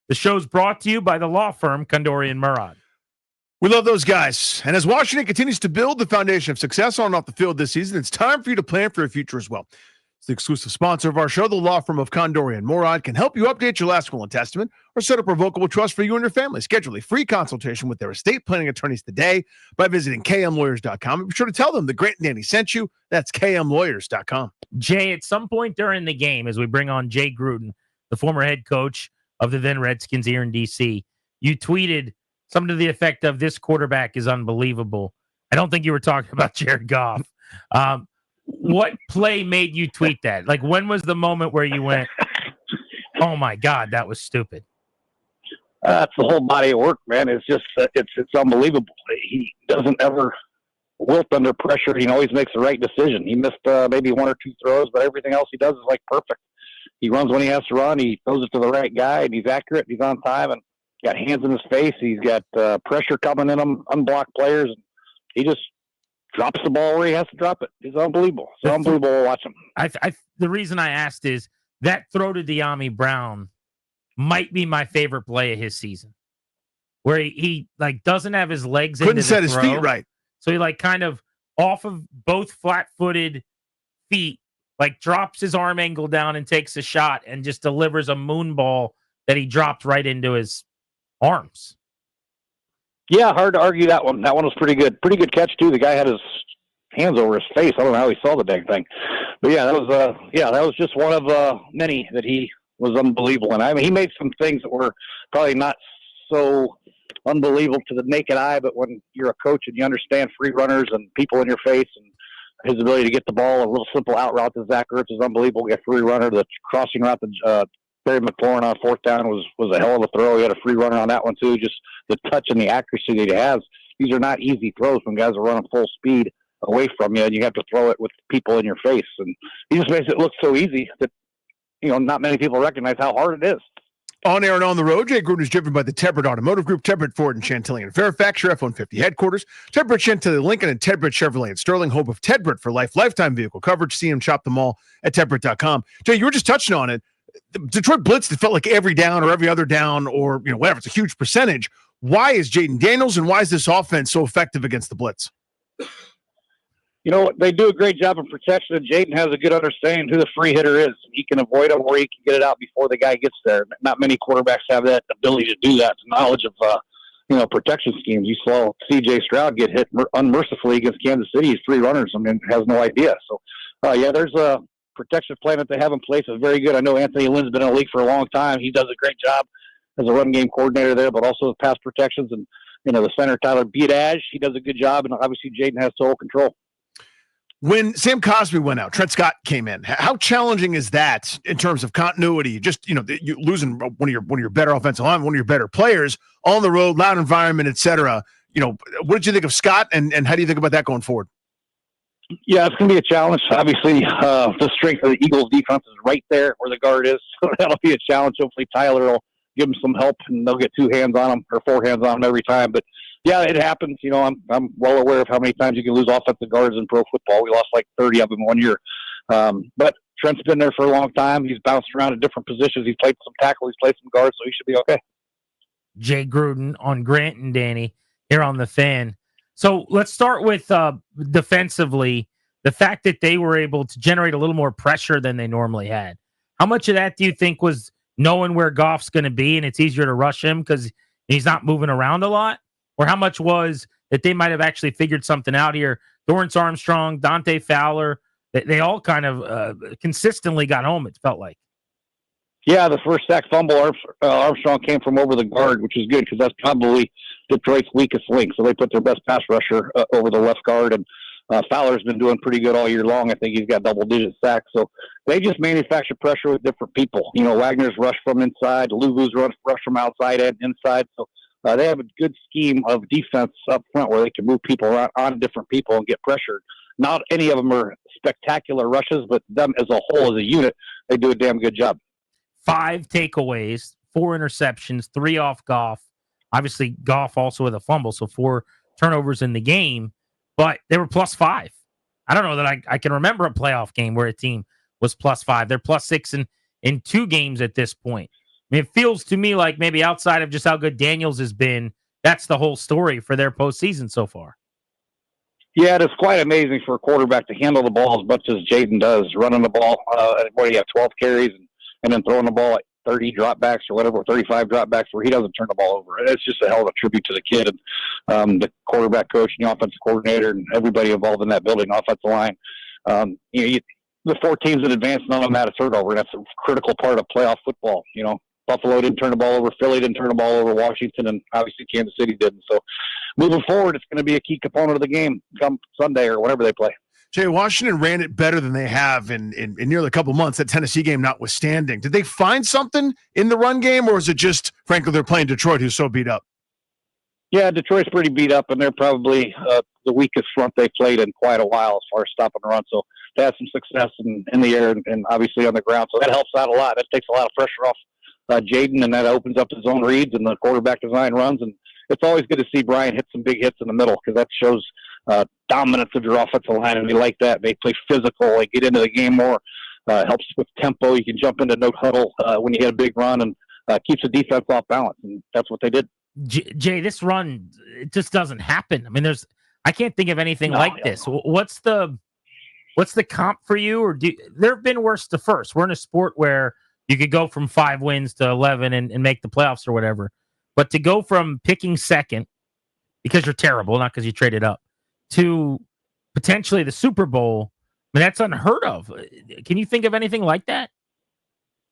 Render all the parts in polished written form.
The show's brought to you by the law firm Kondorian Murad. We love those guys. And as Washington continues to build the foundation of success on and off the field this season, it's time for you to plan for your future as well. It's the exclusive sponsor of our show. The law firm of Kondorian Murad can help you update your last will and testament or set up a revocable trust for you and your family. Schedule a free consultation with their estate planning attorneys today by visiting kmlawyers.com. And be sure to tell them that Grant and Danny sent you. That's kmlawyers.com. Jay, at some point during the game, as we bring on Jay Gruden, the former head coach of the then Redskins here in D.C., you tweeted something to the effect of, "This quarterback is unbelievable." I don't think you were talking about Jared Goff. What play made you tweet that? Like, when was the moment where you went, "Oh my God, that was stupid"? That's the whole body of work, man. It's just, it's unbelievable. He doesn't ever wilt under pressure. He always makes the right decision. He missed maybe one or two throws, but everything else he does is like perfect. He runs when he has to run. He throws it to the right guy, and he's accurate. He's on time, and got hands in his face. He's got pressure coming in him, unblocked players. And he just drops the ball where he has to drop it. It's unbelievable. It's unbelievable to watch him. The reason I asked is that throw to De'Ami Brown might be my favorite play of his season, where he like doesn't have his legs in. Couldn't set his feet right. So he like kind of off of both flat-footed feet, like drops his arm angle down and takes a shot and just delivers a moon ball that he dropped right into his arms. Yeah, hard to argue that one. That one was pretty good. Pretty good catch too. The guy had his hands over his face. I don't know how he saw the dang thing. But yeah, that was just one of many that he was unbelievable. And I mean, he made some things that were probably not so unbelievable to the naked eye, but when you're a coach and you understand free runners and people in your face, and his ability to get the ball, a little simple out route to Zach Ertz is unbelievable. Get free runner, the crossing route to Barry McLaurin on fourth down was a hell of a throw. He had a free runner on that one too. Just the touch and the accuracy that he has. These are not easy throws when guys are running full speed away from you, and you have to throw it with people in your face. And he just makes it look so easy that, not many people recognize how hard it is. On air and on the road, Jay Gruden is driven by the Tedbert Automotive Group, Tedbert Ford and Chantilly and Fairfax, your F-150 headquarters, Tedbert Chantilly Lincoln, and Tedbert Chevrolet and Sterling, home of Tedbert for life, lifetime vehicle coverage. See him, shop them all at Tedbert.com. Jay, you were just touching on it. The Detroit blitz, it felt like every down or every other down or whatever. It's a huge percentage. Why is Jayden Daniels and why is this offense so effective against the blitz? They do a great job of protection, and Jayden has a good understanding who the free hitter is. He can avoid him or he can get it out before the guy gets there. Not many quarterbacks have that ability to do that, knowledge of protection schemes. You saw C.J. Stroud get hit unmercifully against Kansas City. He's three runners. Has no idea. So, there's a protection plan that they have in place is very good. I know Anthony Lynn's been in the league for a long time. He does a great job as a run game coordinator there, but also with pass protections. And, the center, Tyler Biadasz, he does a good job. And obviously Jayden has total control. When Sam Cosby went out, Trent Scott came in. How challenging is that in terms of continuity? Just, you're losing one of your better offensive line, one of your better players on the road, loud environment, et cetera. What did you think of Scott and how do you think about that going forward? Yeah, it's going to be a challenge. Obviously, the strength of the Eagles defense is right there where the guard is. So that'll be a challenge. Hopefully Tyler will give them some help and they'll get two hands on them or four hands on them every time. But yeah, it happens. I'm well aware of how many times you can lose offensive guards in pro football. We lost like 30 of them one year. But Trent's been there for a long time. He's bounced around at different positions. He's played some tackle. He's played some guards, so he should be okay. Jay Gruden on Grant and Danny here on The Fan. So let's start with defensively, the fact that they were able to generate a little more pressure than they normally had. How much of that do you think was knowing where Goff's going to be and it's easier to rush him because he's not moving around a lot? Or how much was that they might have actually figured something out here? Dorrance Armstrong, Dante Fowler, they all kind of consistently got home, it felt like. Yeah, the first sack fumble, Armstrong came from over the guard, which is good because that's probably Detroit's weakest link. So they put their best pass rusher over the left guard, and Fowler's been doing pretty good all year long. I think he's got double-digit sacks. So they just manufacture pressure with different people. Wagner's rush from inside, Luvu's rush from outside and inside. So they have a good scheme of defense up front where they can move people around on different people and get pressured. Not any of them are spectacular rushes, but them as a whole, as a unit, they do a damn good job. 5 takeaways, 4 interceptions, 3 off Goff. Obviously, Goff also with a fumble, so 4 turnovers in the game, but they were +5. I don't know that I can remember a playoff game where a team was +5. They're +6 in 2 games at this point. mean, it feels to me like maybe outside of just how good Daniels has been, that's the whole story for their postseason so far. Yeah, it's quite amazing for a quarterback to handle the ball as much as Jayden does, running the ball. What do you have, 12 carries, and then throwing the ball like 30 dropbacks or whatever, 35 dropbacks where he doesn't turn the ball over. It's just a hell of a tribute to the kid and the quarterback coach and the offensive coordinator and everybody involved in that building, offensive line. The 4 teams in advance, none of them had a turnover, and that's a critical part of playoff football. Buffalo didn't turn the ball over, Philly didn't turn the ball over, Washington, and obviously Kansas City didn't. So moving forward, it's going to be a key component of the game come Sunday or whatever they play. Jay, Washington ran it better than they have in nearly a couple months, that Tennessee game notwithstanding. Did they find something in the run game, or is it just, frankly, they're playing Detroit, who's so beat up? Yeah, Detroit's pretty beat up, and they're probably the weakest front they played in quite a while as far as stopping the run. So they had some success in the air and obviously on the ground. So that helps out a lot. That takes a lot of pressure off Jayden, and that opens up his own reads and the quarterback design runs. And it's always good to see Brian hit some big hits in the middle because that shows dominance of your offensive line, and we like that. They play physical. They get into the game more. Helps with tempo. You can jump into no huddle when you hit a big run and keeps the defense off balance, and that's what they did. Jay, this run, it just doesn't happen. I mean, I can't think of anything this. What's the comp for you? Or there have been worse to first. We're in a sport where you could go from 5 wins to 11 and make the playoffs or whatever. But to go from picking second because you're terrible, not because you traded up, to potentially the Super Bowl, I mean, that's unheard of. Can you think of anything like that?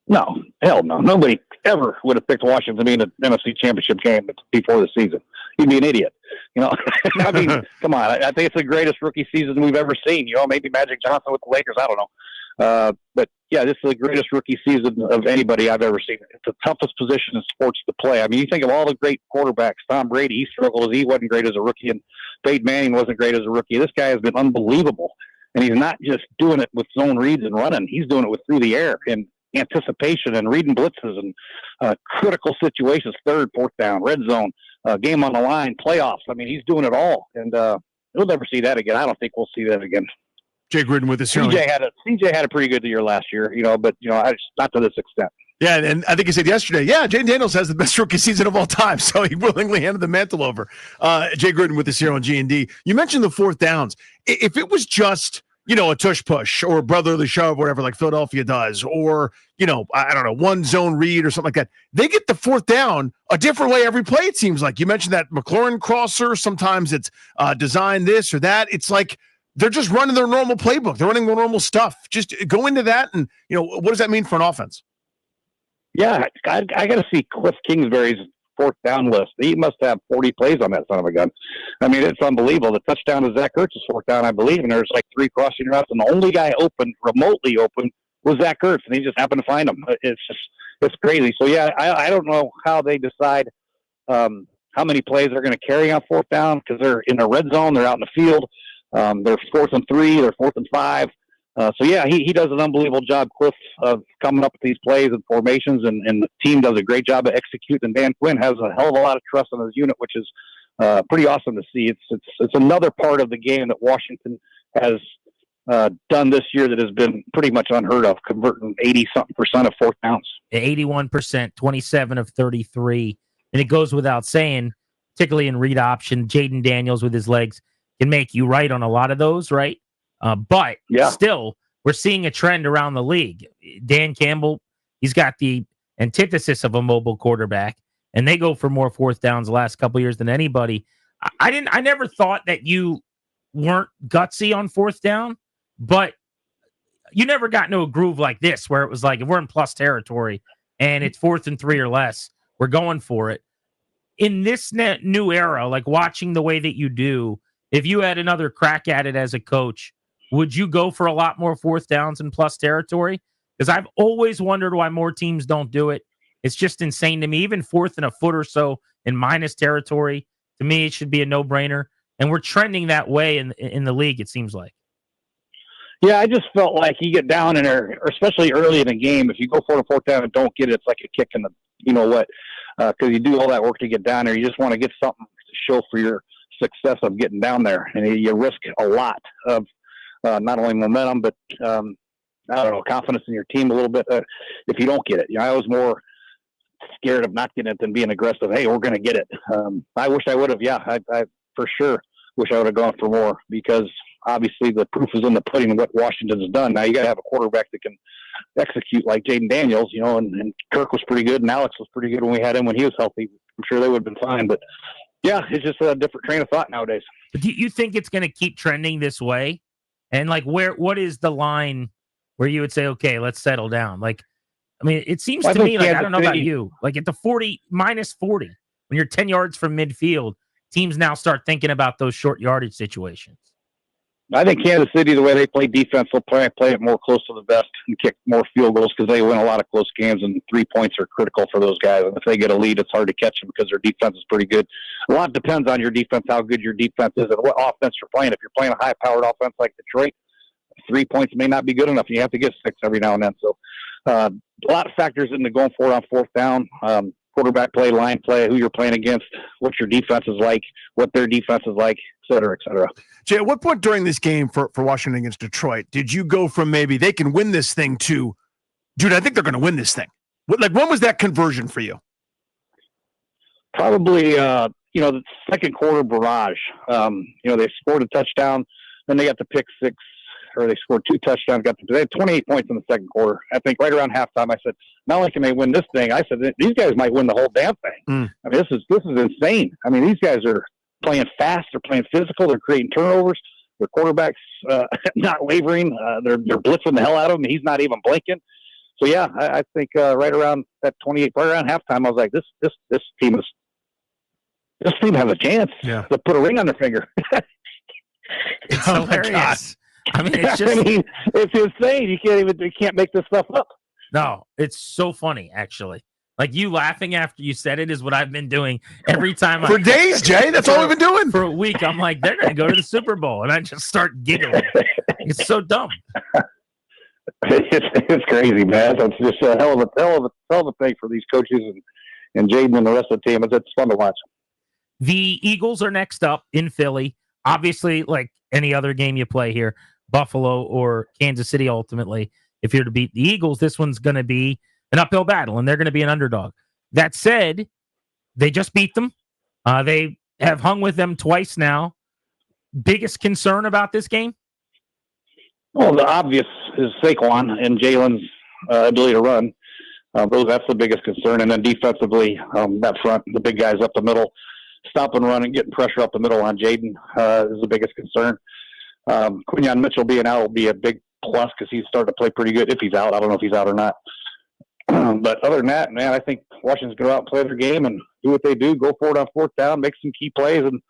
No, hell no. Nobody ever would have picked Washington to be in an NFC Championship game before the season. You'd be an idiot. I mean, come on. I think it's the greatest rookie season we've ever seen. Maybe Magic Johnson with the Lakers. I don't know. But, yeah, this is the greatest rookie season of anybody I've ever seen. It's the toughest position in sports to play. I mean, you think of all the great quarterbacks. Tom Brady, he struggled. He wasn't great as a rookie, and Peyton Manning wasn't great as a rookie. This guy has been unbelievable. And he's not just doing it with zone reads and running. He's doing it with through the air and anticipation and reading blitzes and critical situations, 3rd, 4th down, red zone, game on the line, playoffs. I mean, he's doing it all. And we'll never see that again. I don't think we'll see that again. Jay Gruden with us. CJ had a pretty good year last year, but not to this extent. Yeah, and I think he said yesterday, Jayden Daniels has the best rookie season of all time, so he willingly handed the mantle over. Jay Gruden with us here on G&D. You mentioned the 4th downs. If it was just, a tush push or a brotherly shove, whatever, like Philadelphia does, or, I don't know, one zone read or something like that, they get the 4th down a different way every play, it seems like. You mentioned that McLaurin crosser. Sometimes it's design this or that. It's like they're just running their normal playbook. They're running their normal stuff. Just go into that, and, what does that mean for an offense? Yeah, I got to see Cliff Kingsbury's 4th down list. He must have 40 plays on that son of a gun. I mean, it's unbelievable. The touchdown to Zach Ertz's 4th down, I believe, and there's like 3 crossing routes, and the only guy remotely open, was Zach Ertz, and he just happened to find him. It's crazy. So, yeah, I don't know how they decide how many plays they're going to carry on 4th down because they're in the red zone, they're out in the field. They're 4th and 3, they're 4th and 5. So, yeah, he does an unbelievable job, Cliff, of coming up with these plays and formations, and the team does a great job of executing. And Dan Quinn has a hell of a lot of trust in his unit, which is pretty awesome to see. It's another part of the game that Washington has done this year that has been pretty much unheard of, converting 80-something% of 4th downs. 81%, 27 of 33. And it goes without saying, particularly in read option, Jayden Daniels with his legs can make you right on a lot of those, right? But still, we're seeing a trend around the league. Dan Campbell, he's got the antithesis of a mobile quarterback, and they go for more 4th downs the last couple of years than anybody. I never thought that you weren't gutsy on 4th down, but you never got into a groove like this where it was like, if we're in plus territory and it's 4th and 3 or less, we're going for it. In this new era, like watching the way that you do, if you had another crack at it as a coach, would you go for a lot more 4th downs in plus territory? Because I've always wondered why more teams don't do it. It's just insane to me. Even 4th and a foot or so in minus territory, to me, it should be a no-brainer. And we're trending that way in the league, it seems like. Yeah, I just felt like you get down in there, especially early in a game, if you go for a 4th down and don't get it, it's like a kick in the, because you do all that work to get down there. You just want to get something to show for your success of getting down there. And you risk a lot of not only momentum, but confidence in your team a little bit if you don't get it. I was more scared of not getting it than being aggressive. Hey, we're going to get it. I wish I would have. Yeah, I for sure wish I would have gone for more, because obviously the proof is in the pudding of what Washington's done. Now you got to have a quarterback that can execute like Jayden Daniels, and Kirk was pretty good and Alex was pretty good when we had him when he was healthy. I'm sure they would have been fine, but yeah, it's just a different train of thought nowadays. But do you think it's going to keep trending this way? And like, what is the line where you would say, okay, let's settle down? Like, I mean, it seems to me like, I don't know about you, like at the minus 40, when you're 10 yards from midfield, teams now start thinking about those short yardage situations. I think Kansas City, the way they play defense, they'll play it more close to the vest and kick more field goals, because they win a lot of close games, and 3 points are critical for those guys. And if they get a lead, it's hard to catch them because their defense is pretty good. A lot depends on your defense, how good your defense is, and what offense you're playing. If you're playing a high-powered offense like Detroit, 3 points may not be good enough. You have to get 6 every now and then. So a lot of factors into going for it on fourth down. Quarterback play, line play, who you're playing against, what your defense is like, what their defense is like, et cetera, et cetera. Jay, at what point during this game for Washington against Detroit did you go from maybe they can win this thing to, dude, I think they're going to win this thing? When was that conversion for you? Probably, the second quarter barrage. They scored a touchdown, then they got the pick six, or they scored 2 touchdowns. They had 28 points in the second quarter. I think right around halftime, I said, not only can they win this thing, I said, these guys might win the whole damn thing. I mean, this is insane. I mean, these guys are playing fast. They're playing physical. They're creating turnovers. Their quarterback's not wavering. They're blitzing the hell out of him. He's not even blinking. So yeah, I think right around that 28, right around halftime, I was like, this team has a chance to put a ring on their finger. It's hilarious. I mean, it's insane. You can't make this stuff up. No, it's so funny, actually. Like, you laughing after you said it is what I've been doing every time. For days, Jay. That's all we've been doing. For a week, I'm like, they're going to go to the Super Bowl. And I just start giggling. It's so dumb. It's crazy, man. It's just a hell of a thing for these coaches and Jayden and the rest of the team. It's fun to watch. The Eagles are next up in Philly. Obviously, like any other game you play here, Buffalo or Kansas City, ultimately, if you're to beat the Eagles, this one's going to be an uphill battle, and they're going to be an underdog. That said, they just beat them. They have hung with them twice now. Biggest concern about this game? Well, the obvious is Saquon and Jalen's ability to run. That's the biggest concern. And then defensively, that front, the big guys up the middle, stop and run and getting pressure up the middle on Jayden is the biggest concern. Quinyon Mitchell being out will be a big plus because he's starting to play pretty good if he's out. I don't know if he's out or not. But other than that, man, I think Washington's going to go out and play their game and do what they do, go for it on fourth down, make some key plays, and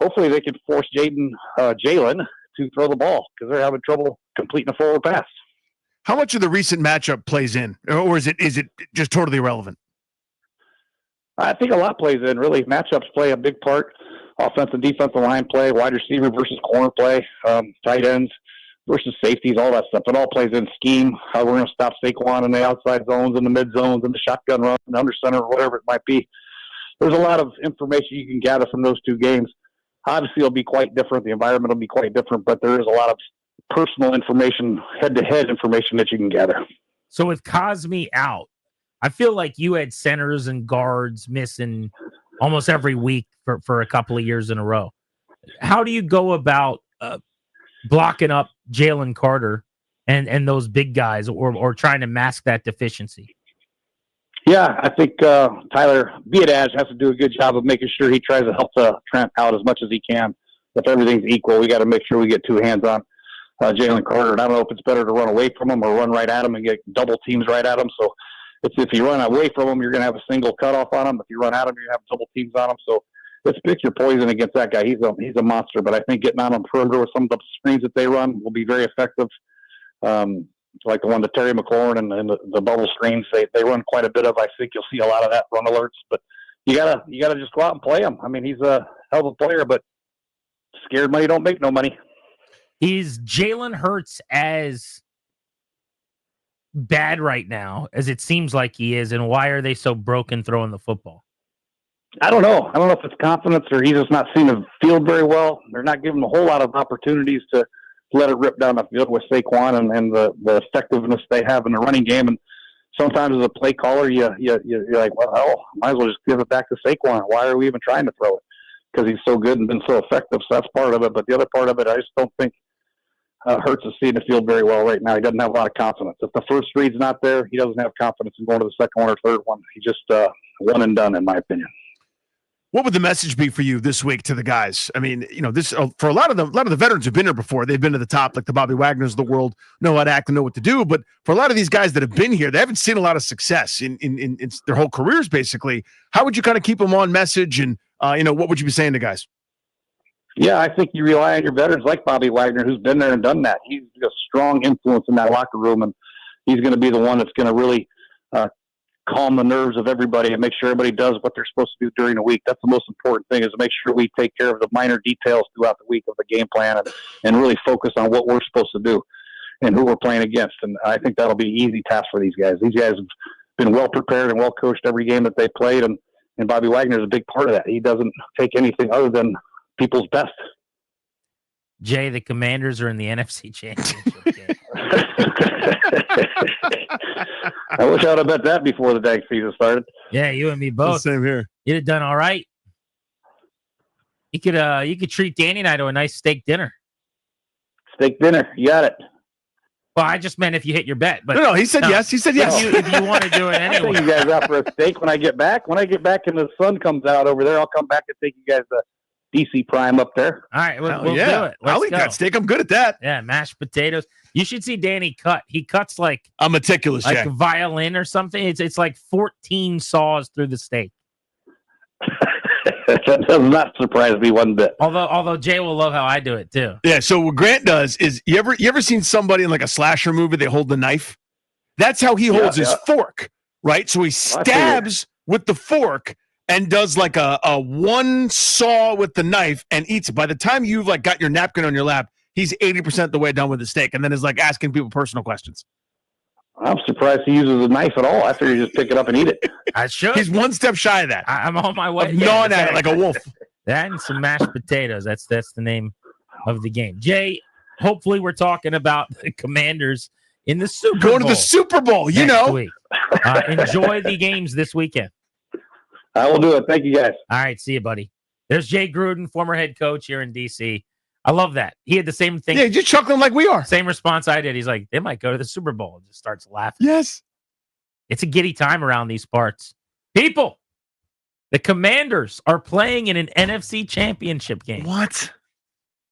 hopefully they can force Jalen to throw the ball because they're having trouble completing a forward pass. How much of the recent matchup plays in, or is it just totally irrelevant? I think a lot plays in, really. Matchups play a big part. Offensive, defensive line play, wide receiver versus corner play, tight ends versus safeties, all that stuff. It all plays in scheme, how we're going to stop Saquon in the outside zones, in the mid zones, in the shotgun run, in the under center, whatever it might be. There's a lot of information you can gather from those two games. Obviously, it'll be quite different. The environment will be quite different, but there is a lot of personal information, head-to-head information that you can gather. So with Cosme out, I feel like you had centers and guards missing almost every week for a couple of years in a row. How do you go about blocking up Jalen Carter and those big guys or trying to mask that deficiency? Yeah, I think Tyler Biadasz has to do a good job of making sure he tries to help Trent out as much as he can. If everything's equal, we got to make sure we get two hands on Jalen Carter. And I don't know if it's better to run away from him or run right at him and get double teams right at him. So if you run away from him, you're going to have a single cutoff on him. If you run at him, you're going to have double teams on him. So let's pick your poison against that guy. He's a monster. But I think getting on him perimeter with some of the screens that they run will be very effective. Like the one that Terry McLaurin and the bubble screens they run quite a bit of. I think you'll see a lot of that run alerts. But you gotta just go out and play him. I mean, he's a hell of a player, but scared money don't make no money. Is Jalen Hurts as bad right now as it seems like he is, and why are they so broken throwing the football? I don't know. I don't know if it's confidence or he's just not seeing the field very well. They're not giving him a whole lot of opportunities to let it rip down the field with Saquon and the effectiveness they have in the running game. And sometimes as a play caller, you're like, well, hell, might as well just give it back to Saquon. Why are we even trying to throw it? Because he's so good and been so effective. So that's part of it. But the other part of it, I just don't think Hurts is seeing the field very well right now. He doesn't have a lot of confidence. If the first read's not there, he doesn't have confidence in going to the second one or third one. He just one and done, in my opinion. What would the message be for you this week to the guys? I mean, this for a lot of the veterans who've been here before, they've been to the top, like the Bobby Wagners of the world, know how to act and know what to do. But for a lot of these guys that have been here, they haven't seen a lot of success in their whole careers, basically. How would you kind of keep them on message? And what would you be saying to guys? Yeah, I think you rely on your veterans like Bobby Wagner, who's been there and done that. He's a strong influence in that locker room, and he's going to be the one that's going to really calm the nerves of everybody and make sure everybody does what they're supposed to do during the week. That's the most important thing, is to make sure we take care of the minor details throughout the week of the game plan and really focus on what we're supposed to do and who we're playing against. And I think that'll be an easy task for these guys. These guys have been well prepared and well coached every game that they played, and Bobby Wagner is a big part of that. He doesn't take anything other than people's best. Jay, the Commanders are in the NFC Championship game. I wish I would have bet that before the dang season started. Yeah, you and me both. Same here. You'd have done all right. You could treat Danny and I to a nice steak dinner. Steak dinner, you got it. Well, I just meant if you hit your bet. But no, he said yes. He said yes. If you want to do it I'll anyway. take you guys out for a steak when I get back. When I get back and the sun comes out over there, I'll come back and take you guys to DC Prime up there. All right, we'll do it. I'll eat that steak. I'm good at that. Yeah, mashed potatoes. You should see Danny cut. He cuts like I'm meticulous, like Jack. a violin or something. It's like 14 saws through the steak. That does not surprise me one bit. Although Jay will love how I do it too. Yeah. So what Grant does is, you ever seen somebody in like a slasher movie? They hold the knife. That's how he holds his fork, right? So he stabs with the fork and does like a one saw with the knife and eats it. By the time you've like got your napkin on your lap, he's 80% the way done with the steak, and then is like asking people personal questions. I'm surprised he uses a knife at all. I figured you just pick it up and eat it. I should. He's one step shy of that. I'm on my way. Gnawing at it like a wolf. That and some mashed potatoes. That's the name of the game. Jay, hopefully we're talking about the Commanders in the Super Bowl. Going to the Super Bowl, next week. Enjoy the games this weekend. I will do it. Thank you, guys. All right, see you, buddy. There's Jay Gruden, former head coach here in D.C. I love that. He had the same thing. Yeah, just chuckling like we are. Same response I did. He's like, they might go to the Super Bowl. And just starts laughing. Yes. It's a giddy time around these parts. People, the Commanders are playing in an NFC championship game. What?